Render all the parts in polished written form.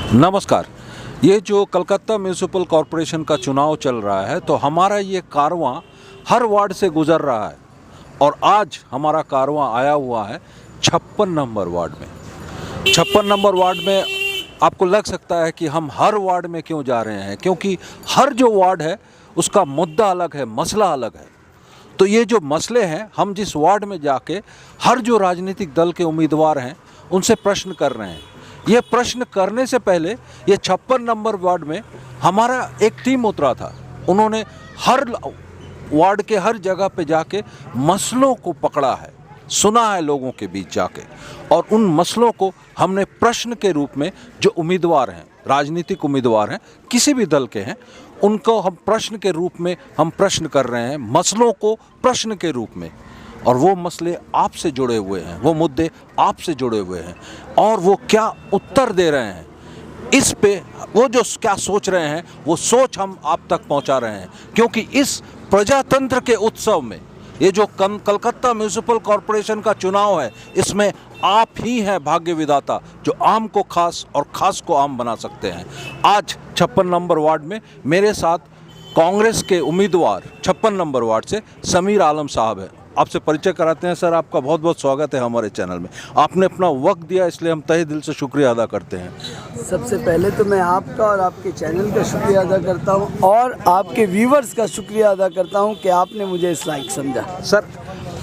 नमस्कार। ये जो कलकत्ता म्यूनिसिपल कॉरपोरेशन का चुनाव चल रहा है तो हमारा ये कारवां हर वार्ड से गुजर रहा है और आज हमारा कारवां आया हुआ है 56 नंबर वार्ड में। 56 नंबर वार्ड में आपको लग सकता है कि हम हर वार्ड में क्यों जा रहे हैं, क्योंकि हर जो वार्ड है उसका मुद्दा अलग है, मसला अलग है। तो ये जो मसले हैं, हम जिस वार्ड में जाके हर जो राजनीतिक दल के उम्मीदवार हैं उनसे प्रश्न कर रहे हैं। ये प्रश्न करने से पहले ये 56 नंबर वार्ड में हमारा एक टीम उतरा था। उन्होंने हर वार्ड के हर जगह पे जाके मसलों को पकड़ा है, सुना है लोगों के बीच जाके, और उन मसलों को हमने प्रश्न के रूप में, जो उम्मीदवार हैं, राजनीतिक उम्मीदवार हैं, किसी भी दल के हैं, उनको हम प्रश्न के रूप में हम प्रश्न कर रहे हैं, मसलों को प्रश्न के रूप में। और वो मसले आपसे जुड़े हुए हैं, वो मुद्दे आपसे जुड़े हुए हैं और वो क्या उत्तर दे रहे हैं इस पे, वो जो क्या सोच रहे हैं वो सोच हम आप तक पहुंचा रहे हैं। क्योंकि इस प्रजातंत्र के उत्सव में, ये जो कलकत्ता म्यूनिसिपल कॉरपोरेशन का चुनाव है, इसमें आप ही हैं भाग्य विधाता जो आम को खास और खास को आम बना सकते हैं। आज 56 नंबर वार्ड में मेरे साथ कांग्रेस के उम्मीदवार 56 नंबर वार्ड से समीर आलम साहब हैं। आपसे परिचय कराते हैं। सर, आपका बहुत बहुत स्वागत है हमारे चैनल में। आपने अपना वक्त दिया, इसलिए हम तहे दिल से शुक्रिया अदा करते हैं। सबसे पहले तो मैं आपका और आपके चैनल का शुक्रिया अदा करता हूं और आपके व्यूवर्स का शुक्रिया अदा करता हूं कि आपने मुझे इस लायक समझा। सर,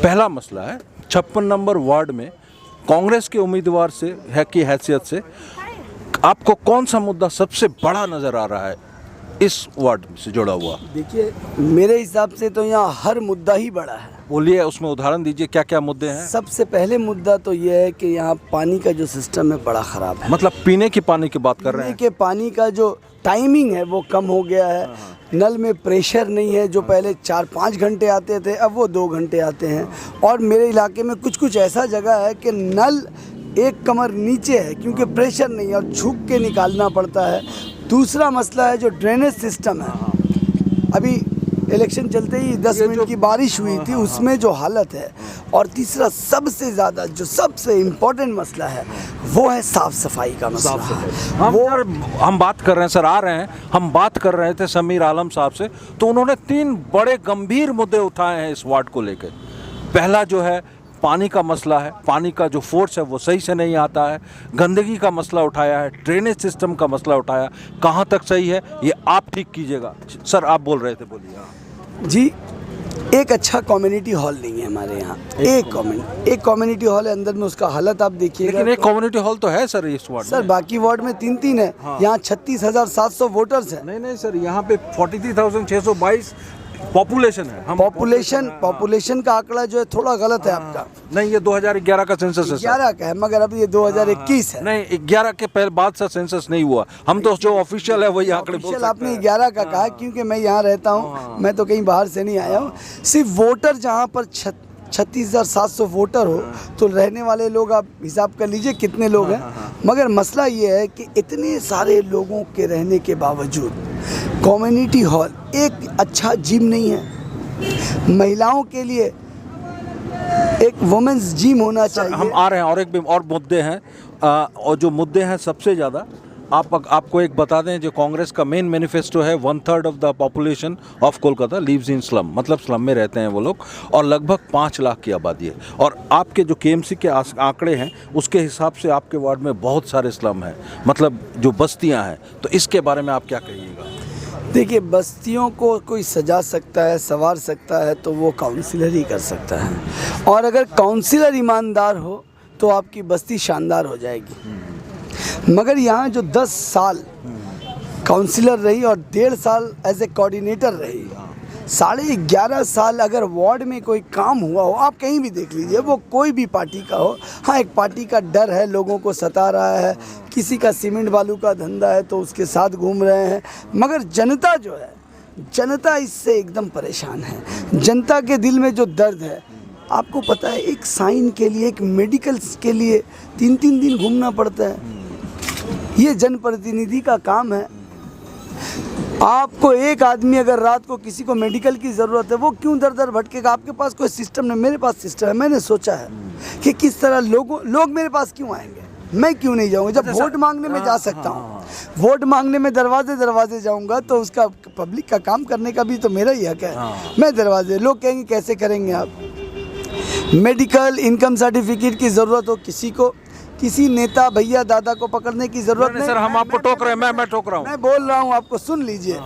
पहला मसला है 56 नंबर वार्ड में कांग्रेस के उम्मीदवार से है की हैसियत से आपको कौन सा मुद्दा सबसे बड़ा नज़र आ रहा है इस वार्ड से जुड़ा हुआ? देखिए, मेरे हिसाब से तो यहाँ हर मुद्दा ही बड़ा है। बोलिए, उसमें उदाहरण दीजिए, क्या क्या मुद्दे हैं? सबसे पहले मुद्दा तो ये है कि यहाँ पानी का जो सिस्टम है बड़ा ख़राब है। मतलब पीने के पानी की बात कर रहे हैं? पीने के पानी का जो टाइमिंग है वो कम हो गया है। नल में प्रेशर नहीं है, जो पहले 4-5 घंटे आते थे अब वो 2 घंटे आते हैं। और मेरे इलाके में कुछ ऐसा जगह है कि नल एक कमर नीचे है क्योंकि प्रेशर नहीं है और झुक के निकालना पड़ता है। दूसरा मसला है जो ड्रेनेज सिस्टम है। अभी इलेक्शन चलते ही 10 मिनट की बारिश हुई थी, उसमें जो हालत है। और तीसरा सबसे ज़्यादा जो सबसे इम्पोर्टेंट मसला है वो है साफ़ सफाई का मसला। हम बात कर रहे हैं सर, आ रहे हैं, हम बात कर रहे थे समीर आलम साहब से, तो उन्होंने 3 बड़े गंभीर मुद्दे उठाए हैं इस वार्ड को लेकर। पहला जो है पानी का मसला है, पानी का जो फोर्स है वो सही से नहीं आता है। गंदगी का मसला उठाया है, ड्रेनेज सिस्टम का मसला उठाया। कहाँ तक सही है ये आप ठीक कीजिएगा। सर, आप बोल रहे थे, बोलिए। जी, एक अच्छा कम्युनिटी हॉल नहीं है हमारे यहाँ। एक कम्युनिटी हॉल है, अंदर में उसका हालत आप देखिएगा। लेकिन एक कम्युनिटी हॉल तो है सर इस वार्ड में। सर, बाकी वार्ड में 3-3 है। हाँ। यहाँ 36,700 वोटर्स हैं। नहीं सर, यहाँ पे 43,622 पॉपुलेशन है। हम पॉपुलेशन का आंकड़ा जो है थोड़ा गलत है आपका। नहीं, ये 2011 का सेंसस है। 11 का है, मगर अब ये 2021 है। नहीं, 11 के पहले बाद से सेंसस नहीं हुआ। हम तो जो ऑफिशियल है वही आंकड़े बोल सकते हैं। आपने 11 का कहा क्योंकि मैं यहाँ रहता हूँ, मैं तो कहीं बाहर से नहीं आया हूँ। सिर्फ वोटर जहाँ पर 36,700 वोटर हो तो रहने वाले लोग आप हिसाब कर लीजिए कितने लोग हैं। मगर मसला ये है कि इतने सारे लोगों के रहने के बावजूद कम्युनिटी हॉल, एक अच्छा जिम नहीं है। महिलाओं के लिए एक वुमेन्स जिम होना चाहिए। हम आ रहे हैं, और एक भी और मुद्दे हैं। और जो मुद्दे हैं सबसे ज़्यादा, आपको एक बता दें, जो कांग्रेस का मेन मैनिफेस्टो है, 1/3 of the population of Kolkata lives in slum, मतलब स्लम में रहते हैं वो लोग, और लगभग 5 लाख की आबादी है। और आपके जो केएमसी के आंकड़े हैं उसके हिसाब से आपके वार्ड में बहुत सारे स्लम हैं, मतलब जो बस्तियां हैं। तो इसके बारे में आप क्या कहिएगा? देखिए, बस्तियों को कोई सजा सकता है, संवार सकता है तो वो काउंसिलर ही कर सकता है। और अगर काउंसिलर ईमानदार हो तो आपकी बस्ती शानदार हो जाएगी। मगर यहाँ जो 10 साल काउंसिलर रही और 1.5 साल एज ए कोऑर्डिनेटर रही, 11.5 साल अगर वार्ड में कोई काम हुआ हो, आप कहीं भी देख लीजिए, वो कोई भी पार्टी का हो। हाँ, एक पार्टी का डर है, लोगों को सता रहा है, किसी का सीमेंट बालू का धंधा है तो उसके साथ घूम रहे हैं। मगर जनता जो है, जनता इससे एकदम परेशान है। जनता के दिल में जो दर्द है, आपको पता है, एक साइन के लिए, एक मेडिकल के लिए 3-3 दिन घूमना पड़ता है। ये जनप्रतिनिधि का काम है। आपको एक आदमी अगर रात को किसी को मेडिकल की ज़रूरत है, वो क्यों दर दर भटकेगा? आपके पास कोई सिस्टम नहीं, मेरे पास सिस्टम है। मैंने सोचा है कि किस तरह लोग मेरे पास क्यों आएंगे। मैं क्यों नहीं जाऊंगा? जब वोट मांगने में जा सकता हूँ, वोट मांगने में दरवाजे दरवाजे जाऊंगा तो उसका पब्लिक का काम करने का भी तो मेरा ही हक है। मैं दरवाजे, लोग कहेंगे कैसे करेंगे आप? मेडिकल, इनकम सर्टिफिकेट की ज़रूरत हो किसी को, किसी नेता भैया दादा को पकड़ने की ज़रूरत नहीं। सर हम आपको टोक रहे हैं, मैं टोक रहा हूँ। मैं बोल रहा हूँ आपको, सुन लीजिए।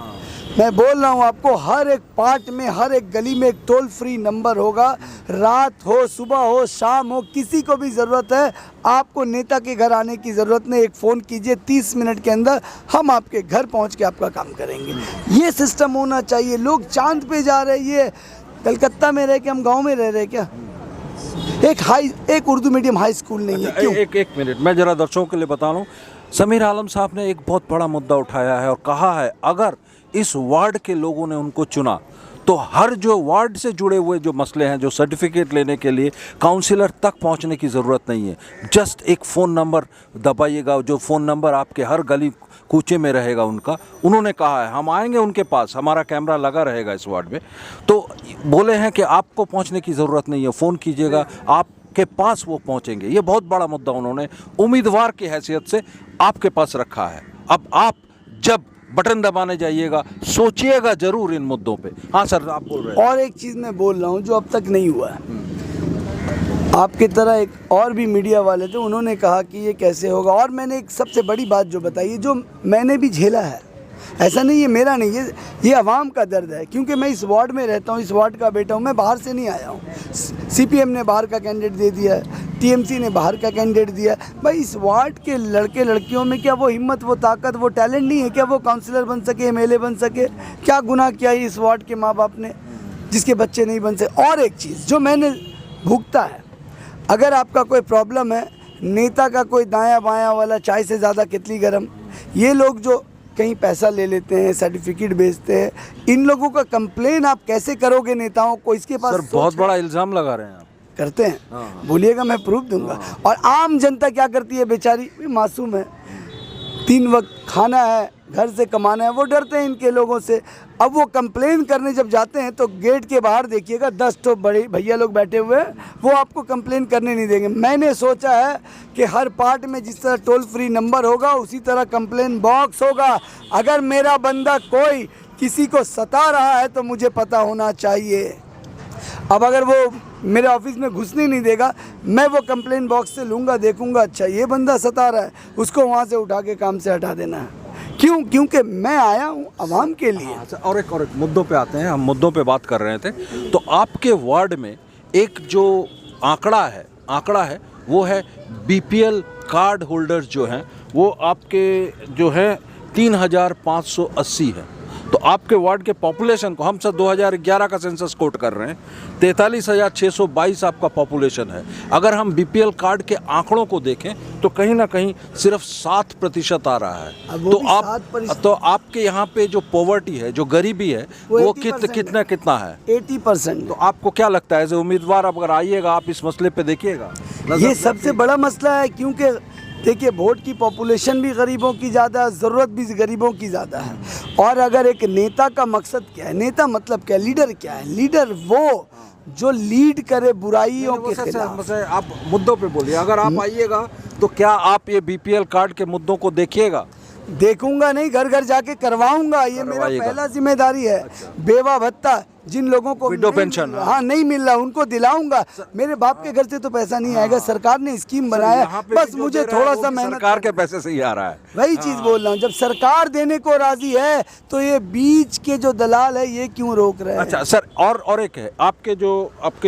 मैं बोल रहा हूँ आपको, हर एक पार्ट में, हर एक गली में एक टोल फ्री नंबर होगा। रात हो, सुबह हो, शाम हो, किसी को भी ज़रूरत है, आपको नेता के घर आने की ज़रूरत नहीं। एक फ़ोन कीजिए, 30 मिनट के अंदर हम आपके घर पहुँच के आपका काम करेंगे। ये सिस्टम होना चाहिए। लोग चांद पे जा रहे हैं, ये कलकत्ता में रह के हम गाँव में रह रहे क्या? एक उर्दू मीडियम हाई स्कूल नहीं है, क्यों? एक मिनट, मैं ज़रा दर्शकों के लिए बता रहा हूँ। समीर आलम साहब ने एक बहुत बड़ा मुद्दा उठाया है और कहा है अगर इस वार्ड के लोगों ने उनको चुना तो हर जो वार्ड से जुड़े हुए जो मसले हैं, जो सर्टिफिकेट लेने के लिए काउंसिलर तक पहुंचने की ज़रूरत नहीं है। जस्ट एक फ़ोन नंबर दबाइएगा, जो फ़ोन नंबर आपके हर गली कूचे में रहेगा उनका। उन्होंने कहा है हम आएंगे उनके पास, हमारा कैमरा लगा रहेगा इस वार्ड में। तो बोले हैं कि आपको पहुंचने की ज़रूरत नहीं है, फ़ोन कीजिएगा, आपके पास वो पहुंचेंगे। ये बहुत बड़ा मुद्दा उन्होंने उम्मीदवार की हैसियत से आपके पास रखा है। अब आप जब बटन दबाने जाइएगा, सोचिएगा जरूर इन मुद्दों पे। हाँ सर, आप बोल रहे हैं। और एक चीज़ मैं बोल रहा हूँ जो अब तक नहीं हुआ है। आपकी तरह एक और भी मीडिया वाले थे, उन्होंने कहा कि ये कैसे होगा। और मैंने एक सबसे बड़ी बात जो बताई है, जो मैंने भी झेला है, ऐसा नहीं है मेरा नहीं, ये आवाम का दर्द है। क्योंकि मैं इस वार्ड में रहता हूँ, इस वार्ड का बेटा हूँ, मैं बाहर से नहीं आया हूँ। CPM ने बाहर का कैंडिडेट दे दिया है, TMC ने बाहर का कैंडिडेट दिया है। भाई इस वार्ड के लड़के लड़कियों में क्या वो हिम्मत, वो ताकत, वो टैलेंट नहीं है क्या? वो काउंसलर बन सके, MLA बन सके? क्या गुनाह किया है इस वार्ड के माँ बाप ने जिसके बच्चे नहीं बन सके? और एक चीज़ जो मैंने भुगता है, अगर आपका कोई प्रॉब्लम है, नेता का कोई दायां बायां वाला चाय से ज़्यादा कितली गरम, ये लोग जो कहीं पैसा ले लेते हैं, सर्टिफिकेट बेचते हैं, इन लोगों का कंप्लेन आप कैसे करोगे नेताओं को? इसके पास सर बहुत बड़ा इल्ज़ाम लगा रहे हैं आप। करते हैं, बोलिएगा, मैं प्रूफ दूंगा। और आम जनता क्या करती है बेचारी, मासूम है, 3 वक्त खाना है, घर से कमाना है, वो डरते हैं इनके लोगों से। अब वो कंप्लेन करने जब जाते हैं तो गेट के बाहर देखिएगा 10 तो बड़े भैया लोग बैठे हुए हैं, वो आपको कंप्लेन करने नहीं देंगे। मैंने सोचा है कि हर पार्ट में जिस तरह टोल फ्री नंबर होगा उसी तरह कंप्लेन बॉक्स होगा। अगर मेरा बंदा कोई किसी को सता रहा है तो मुझे पता होना चाहिए। अब अगर वो मेरे ऑफिस में घुसने नहीं देगा, मैं वो कंप्लेन बॉक्स से लूँगा, देखूंगा, अच्छा ये बंदा सता रहा है, उसको वहाँ से उठा के काम से हटा देना है। क्यों? क्योंकि मैं आया हूँ आवाम के लिए। और एक मुद्दों पे आते हैं, हम मुद्दों पे बात कर रहे थे। तो आपके वार्ड में एक जो आंकड़ा है वो है BPL कार्ड होल्डर्स जो हैं वो आपके जो है 3580 है। तो आपके वार्ड के पॉपुलेशन को, हम सब 2011 का सेंसस कोट कर रहे हैं, 43,622 आपका पॉपुलेशन है। अगर हम BPL कार्ड के आंकड़ों को देखें तो कहीं ना कहीं सिर्फ 7% आ रहा है। तो आपके यहाँ पे जो पॉवर्टी है, जो गरीबी है, वो कितना है? 80%। तो आपको क्या लगता है एज ए उम्मीदवार, अगर आइएगा आप इस मसले पे देखिएगा? ये सबसे बड़ा मसला है, क्योंकि देखिए वोट की पॉपुलेशन भी गरीबों की ज़्यादा है, ज़रूरत भी गरीबों की ज़्यादा है। और अगर एक नेता का मकसद क्या है, नेता मतलब क्या है, लीडर क्या है? लीडर वो जो लीड करे बुराइयों के खिलाफ। आप मुद्दों पे बोलिए। अगर आप आइएगा तो क्या आप ये BPL कार्ड के मुद्दों को देखिएगा? देखूंगा नहीं, घर घर जाके करवाऊंगा। ये मेरा पहला जिम्मेदारी है। बेवा भत्ता जिन लोगों को विडो पेंशन नहीं मिल रहा उनको दिलाऊंगा। मेरे बाप के घर से तो पैसा नहीं आएगा, सरकार ने स्कीम बनाया, बस मुझे थोड़ा सा मेहनत, सरकार के पैसे से ही आ रहा है। वही चीज बोल रहा हूँ, जब सरकार देने को राजी है तो ये बीच के जो दलाल है ये क्यों रोक रहे हैं? अच्छा सर, और एक है आपके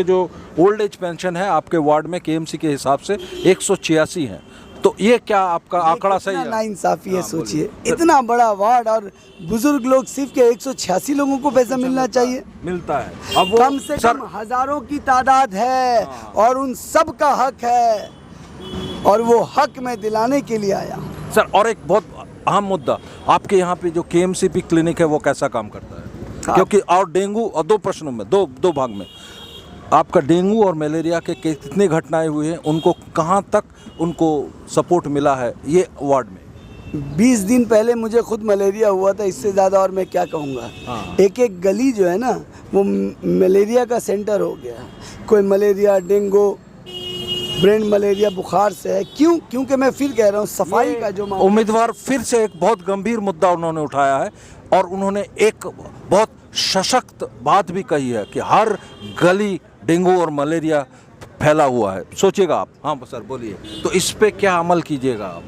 जो ओल्ड एज पेंशन है आपके वार्ड में KMC के हिसाब से 186 है। तो ये क्या आपका आंकड़ा सही है? नाइंसाफी है, सोचिए इतना बड़ा वार्ड और बुजुर्ग लोग सिर्फ के 186 लोगों को पैसा मिलना चाहिए। मिलता है। अब कम से कम हजारों की तादाद है और उन सब का हक है, और वो हक मैं दिलाने के लिए आया हूँ। सर और एक बहुत अहम मुद्दा, आपके यहाँ पे जो KMCP क्लिनिक है वो कैसा काम करता है? क्योंकि और डेंगू, और 2 प्रश्नों में, दो भाग में, आपका डेंगू और मलेरिया के कितनी घटनाएं हुई हैं, उनको कहाँ तक उनको सपोर्ट मिला है ये वार्ड में? 20 दिन पहले मुझे खुद मलेरिया हुआ था, इससे ज़्यादा और मैं क्या कहूँगा। एक गली जो है ना वो मलेरिया का सेंटर हो गया। कोई मलेरिया, डेंगू, ब्रेन मलेरिया बुखार से है। क्यों? क्योंकि मैं फिर कह रहा हूँ सफाई का जो मामला, उम्मीदवार फिर से एक बहुत गंभीर मुद्दा उन्होंने उठाया है और उन्होंने एक बहुत सशक्त बात भी कही है कि हर गली डेंगू और मलेरिया फैला हुआ है। सोचिएगा आप। हाँ सर बोलिए। तो इस पे क्या अमल कीजिएगा आप?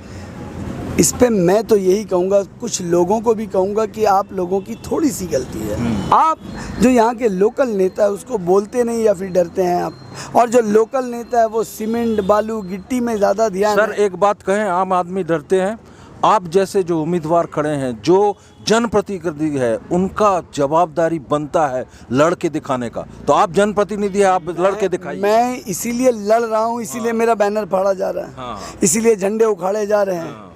इस पे मैं तो यही कहूँगा, कुछ लोगों को भी कहूँगा कि आप लोगों की थोड़ी सी गलती है। आप जो यहाँ के लोकल नेता है उसको बोलते नहीं या फिर डरते हैं आप, और जो लोकल नेता है वो सीमेंट बालू गिट्टी में ज़्यादा ध्यान सर एक बात कहें, आम आदमी डरते हैं। आप जैसे जो उम्मीदवार खड़े हैं, जो जनप्रतिनिधि है, उनका जवाबदारी बनता है लड़के दिखाने का। तो आप जनप्रतिनिधि है, आप लड़के दिखाइए। मैं इसीलिए लड़ रहा हूँ, इसीलिए मेरा बैनर फाड़ा जा रहा है, हाँ। इसीलिए झंडे उखाड़े जा रहे हैं।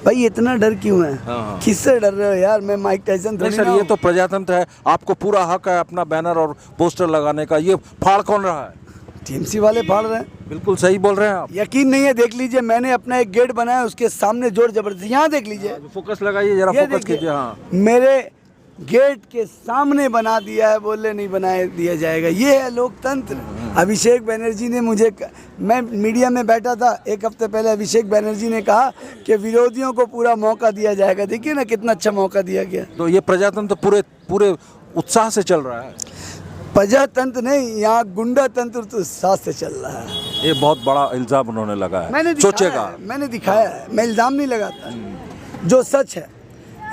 भाई इतना डर क्यों है? हाँ। किससे डर रहे हो यार? मैं माइक टाइसन नहीं थोड़ी सर, ना ये हूँ। तो प्रजातंत्र है, आपको पूरा हक है अपना बैनर और पोस्टर लगाने का। ये फाड़ कौन रहा है? टीएमसी वाले फाड़ रहे हैं। बिल्कुल सही बोल रहे हैं आप। यकीन नहीं है, देख लीजिए, मैंने अपना एक गेट बनाया, उसके सामने जोर जबरदस्ती, यहाँ देख लीजिए, फोकस लगाइए जरा, ये फोकस देखिए, कीजिए। हाँ मेरे गेट के सामने बना दिया है, बोले नहीं बनाए दिया जाएगा। ये है लोकतंत्र। अभिषेक बनर्जी ने मैं मीडिया में बैठा था एक हफ्ते पहले, अभिषेक बनर्जी ने कहा कि विरोधियों को पूरा मौका दिया जाएगा। देखिए ना कितना अच्छा मौका दिया गया। तो ये प्रजातंत्र पूरे उत्साह से चल रहा है। प्रजातंत्र नहीं, यहाँ गुंडा तंत्र तो साथ से चल रहा है। ये बहुत बड़ा इल्जाम उन्होंने लगाया है। मैंने सोचेगा। मैंने दिखाया है, मैं इल्जाम नहीं लगाता, जो सच है।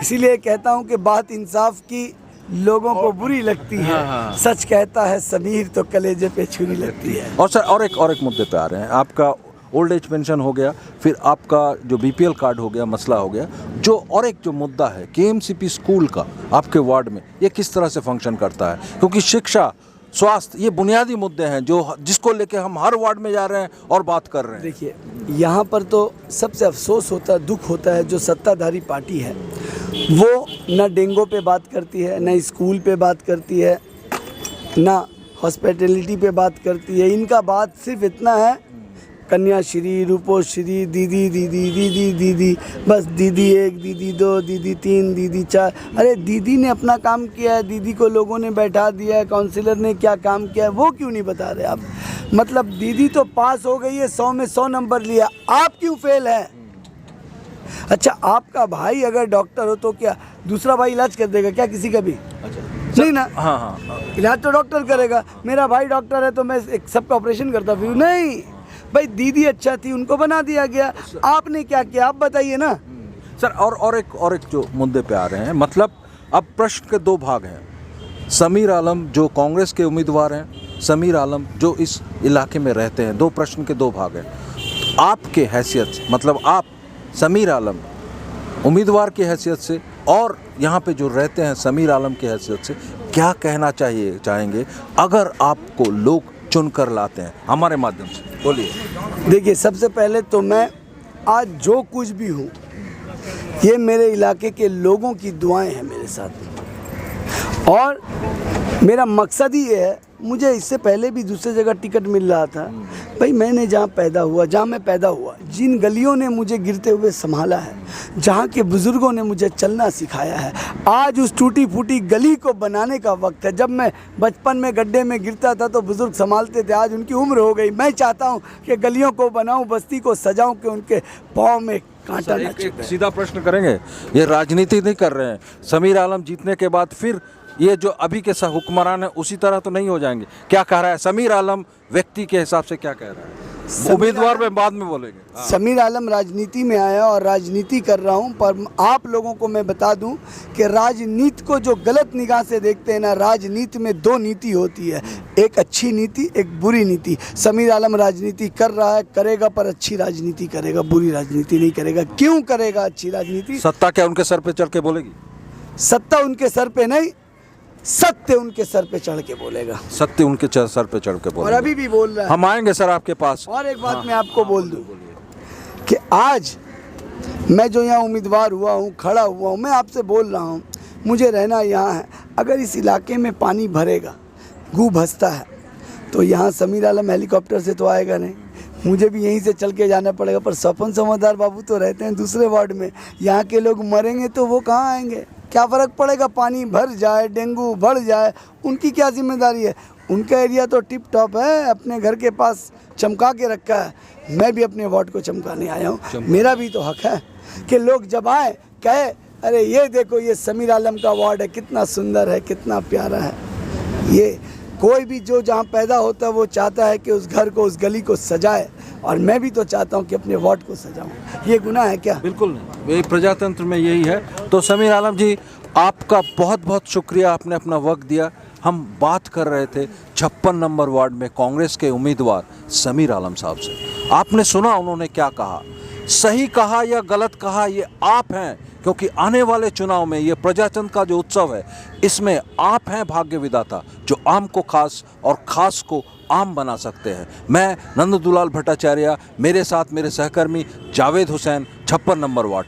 इसीलिए कहता हूँ कि बात इंसाफ की लोगों को बुरी लगती है। हाँ। सच कहता है समीर तो कलेजे पे छुरी लगती है। और सर और एक मुद्दे पे आ रहे हैं। आपका ओल्ड एज पेंशन हो गया, फिर आपका जो बीपीएल कार्ड हो गया, मसला हो गया। जो और एक जो मुद्दा है केएमसीपी स्कूल का आपके वार्ड में, ये किस तरह से फंक्शन करता है? क्योंकि शिक्षा, स्वास्थ्य, ये बुनियादी मुद्दे हैं जो जिसको लेके हम हर वार्ड में जा रहे हैं और बात कर रहे हैं। देखिए, यहाँ पर तो सबसे अफसोस होता है, दुख होता है, जो सत्ताधारी पार्टी है वो ना डेंगू पे बात करती है, ना स्कूल पे बात करती है, ना हॉस्पिटैलिटी पे बात करती है। इनका बात सिर्फ इतना है, कन्याश्री, रूपोश्री, दीदी दीदी दीदी दीदी, बस दीदी 1, दीदी 2, दीदी 3, दीदी 4। अरे दीदी ने अपना काम किया है, दीदी को लोगों ने बैठा दिया है, काउंसिलर ने क्या काम किया है वो क्यों नहीं बता रहे आप? मतलब दीदी तो पास हो गई है, 100 में 100 नंबर लिया, आप क्यों फेल है? अच्छा, आपका भाई अगर डॉक्टर हो तो क्या दूसरा भाई इलाज कर देगा क्या किसी का भी? नहीं ना। हाँ, इलाज तो डॉक्टर करेगा। मेरा भाई डॉक्टर है तो मैं एक सबका ऑपरेशन करता फिर? नहीं भाई, दीदी अच्छा थी, उनको बना दिया गया। आपने क्या किया आप बताइए ना सर। और एक जो मुद्दे पे आ रहे हैं, मतलब अब प्रश्न के दो भाग हैं। समीर आलम जो कांग्रेस के उम्मीदवार हैं, समीर आलम जो इस इलाके में रहते हैं, दो प्रश्न के दो भाग हैं। आपके हैसियत से, मतलब आप समीर आलम उम्मीदवार की हैसियत से और यहाँ पे जो रहते हैं समीर आलम की हैसियत से, क्या कहना चाहेंगे अगर आपको लोग चुनकर लाते हैं हमारे माध्यम से? बोलिए। देखिए, सबसे पहले तो मैं आज जो कुछ भी हूँ, ये मेरे इलाके के लोगों की दुआएं हैं मेरे साथ। और मेरा मकसद ही ये है, मुझे इससे पहले भी दूसरी जगह टिकट मिल रहा था। भाई मैंने जहाँ मैं पैदा हुआ, जिन गलियों ने मुझे गिरते हुए संभाला है, जहाँ के बुज़ुर्गों ने मुझे चलना सिखाया है, आज उस टूटी फूटी गली को बनाने का वक्त है। जब मैं बचपन में गड्ढे में गिरता था तो बुज़ुर्ग संभालते थे, आज उनकी उम्र हो गई। मैं चाहता हूँ कि गलियों को बनाऊँ, बस्ती को सजाऊँ कि उनके पाँव में कांटा न चुभे। सीधा प्रश्न करेंगे, ये राजनीति नहीं कर रहे हैं। समीर आलम जीतने के बाद फिर ये जो अभी के हुक्मरान है उसी तरह तो नहीं हो जाएंगे? क्या कह रहा है समीर आलम व्यक्ति के हिसाब से, क्या कह रहा है? उम्मीदवार में बाद में बोलेंगे। हाँ। समीर आलम राजनीति में आया और राजनीति कर रहा हूं, पर आप लोगों को मैं बता दूं कि राजनीति को जो गलत निगाह से देखते हैं ना, राजनीति में दो नीति होती है, एक अच्छी नीति, एक बुरी नीति। समीर आलम राजनीति कर रहा है, करेगा, पर अच्छी राजनीति करेगा, बुरी राजनीति नहीं करेगा। क्यों करेगा अच्छी राजनीति? सत्ता क्या उनके सर पे चढ़ के बोलेगी? सत्ता उनके सर पे नहीं, सत्य उनके सर पे चढ़ के बोलेगा। सत्य उनके सर पे चढ़ के बोलेगा। और अभी भी बोल रहा है। हम आएंगे सर आपके पास। और एक बात मैं आपको बोल दूं कि आज मैं जो यहाँ उम्मीदवार हुआ हूँ, खड़ा हुआ हूँ, मैं आपसे बोल रहा हूँ, मुझे रहना यहाँ है। अगर इस इलाके में पानी भरेगा, गू भसता है, तो यहाँ समीर आलम हेलीकॉप्टर से तो आएगा नहीं, मुझे भी यहीं से चल के जाना पड़ेगा। पर स्वपन समझदार बाबू तो रहते हैं दूसरे वार्ड में, यहाँ के लोग मरेंगे तो वो कहाँ आएंगे? क्या फ़र्क पड़ेगा? पानी भर जाए, डेंगू बढ़ जाए, उनकी क्या जिम्मेदारी है? उनका एरिया तो टिप टॉप है, अपने घर के पास चमका के रखा है। मैं भी अपने वार्ड को चमकाने आया हूँ। मेरा भी तो हक है कि लोग जब आए कहे अरे ये देखो ये समीर आलम का वार्ड है, कितना सुंदर है, कितना प्यारा है। ये कोई भी जो जहाँ पैदा होता है वो चाहता है कि उस घर को, उस गली को सजाए, और मैं भी तो चाहता हूँ कि अपने वार्ड को सजाऊँ। ये गुनाह है क्या? बिल्कुल नहीं, ये प्रजातंत्र में यही है। तो समीर आलम जी, आपका बहुत बहुत शुक्रिया, आपने अपना वक्त दिया। हम बात कर रहे थे 56 नंबर वार्ड में कांग्रेस के उम्मीदवार समीर आलम साहब से। आपने सुना उन्होंने क्या कहा, सही कहा या गलत कहा ये आप हैं, क्योंकि आने वाले चुनाव में ये प्रजातंत्र का जो उत्सव है इसमें आप हैं भाग्य विधाता, जो आम को खास और खास को आम बना सकते हैं। मैं नंददुलाल भट्टाचार्य, मेरे साथ मेरे सहकर्मी जावेद हुसैन, 56 नंबर वार्ड।